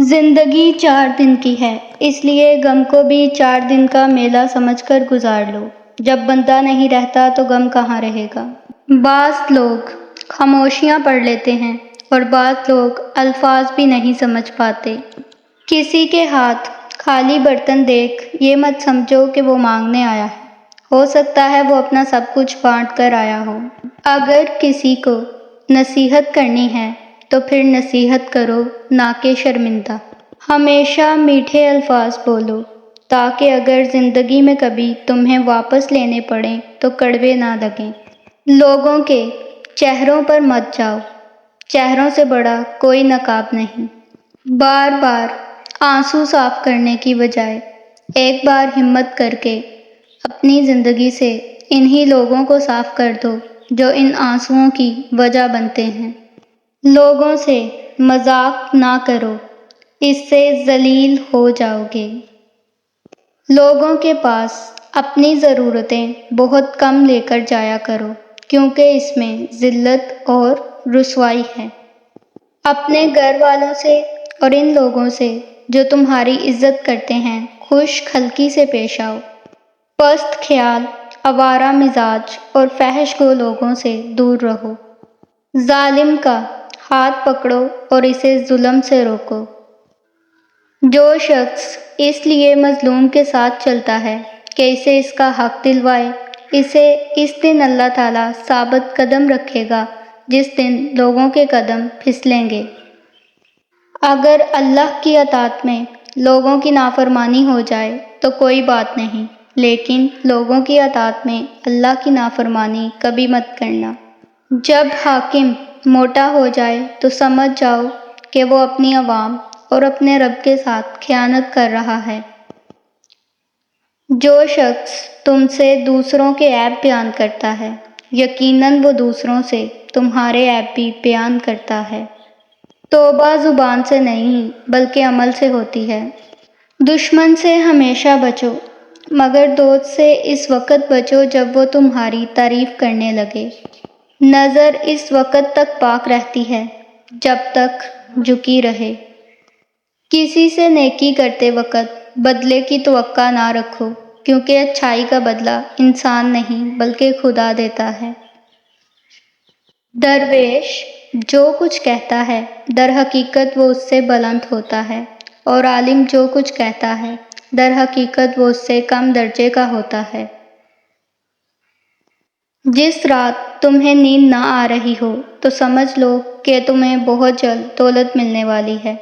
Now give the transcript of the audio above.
زندگی 4 دن کی ہے، اس لیے غم کو بھی 4 دن کا میلہ سمجھ کر گزار لو۔ جب بندہ نہیں رہتا تو غم کہاں رہے گا۔ بعض لوگ خاموشیاں پڑھ لیتے ہیں اور بعض لوگ الفاظ بھی نہیں سمجھ پاتے۔ کسی کے ہاتھ خالی برتن دیکھ یہ مت سمجھو کہ وہ مانگنے آیا ہے، ہو سکتا ہے وہ اپنا سب کچھ بانٹ کر آیا ہو۔ اگر کسی کو نصیحت کرنی ہے تو پھر نصیحت کرو، نہ کہ شرمندہ۔ ہمیشہ میٹھے الفاظ بولو تاکہ اگر زندگی میں کبھی تمہیں واپس لینے پڑیں تو کڑوے نہ لگیں۔ لوگوں کے چہروں پر مت جاؤ، چہروں سے بڑا کوئی نقاب نہیں۔ بار بار آنسو صاف کرنے کی بجائے ایک بار ہمت کر کے اپنی زندگی سے انہی لوگوں کو صاف کر دو جو ان آنسوؤں کی وجہ بنتے ہیں۔ لوگوں سے مذاق نہ کرو، اس سے ذلیل ہو جاؤ گے۔ لوگوں کے پاس اپنی ضرورتیں بہت کم لے کر جایا کرو کیونکہ اس میں ذلت اور رسوائی ہے۔ اپنے گھر والوں سے اور ان لوگوں سے جو تمہاری عزت کرتے ہیں خوش خلقی سے پیش آؤ۔ پست خیال، آوارہ مزاج اور فحش گو لوگوں سے دور رہو۔ ظالم کا ہاتھ پکڑو اور اسے ظلم سے روکو۔ جو شخص اس لیے مظلوم کے ساتھ چلتا ہے کہ اسے اس کا حق دلوائے، اسے اس دن اللہ تعالیٰ ثابت قدم رکھے گا جس دن لوگوں کے قدم پھسلیں گے۔ اگر اللہ کی اطاعت میں لوگوں کی نافرمانی ہو جائے تو کوئی بات نہیں، لیکن لوگوں کی اطاعت میں اللہ کی نافرمانی کبھی مت کرنا۔ جب حاکم موٹا ہو جائے تو سمجھ جاؤ کہ وہ اپنی عوام اور اپنے رب کے ساتھ خیانت کر رہا ہے۔ جو شخص تم سے دوسروں کے عیب بیان کرتا ہے، یقیناً وہ دوسروں سے تمہارے عیب بھی بیان کرتا ہے۔ توبہ زبان سے نہیں بلکہ عمل سے ہوتی ہے۔ دشمن سے ہمیشہ بچو مگر دوست سے اس وقت بچو جب وہ تمہاری تعریف کرنے لگے۔ نظر اس وقت تک پاک رہتی ہے جب تک جھکی رہے۔ کسی سے نیکی کرتے وقت بدلے کی توقع نہ رکھو کیونکہ اچھائی کا بدلہ انسان نہیں بلکہ خدا دیتا ہے۔ درویش جو کچھ کہتا ہے در حقیقت وہ اس سے بلند ہوتا ہے، اور عالم جو کچھ کہتا ہے در حقیقت وہ اس سے کم درجے کا ہوتا ہے۔ جس رات تمہیں نیند نہ آ رہی ہو تو سمجھ لو کہ تمہیں بہت جلد دولت ملنے والی ہے۔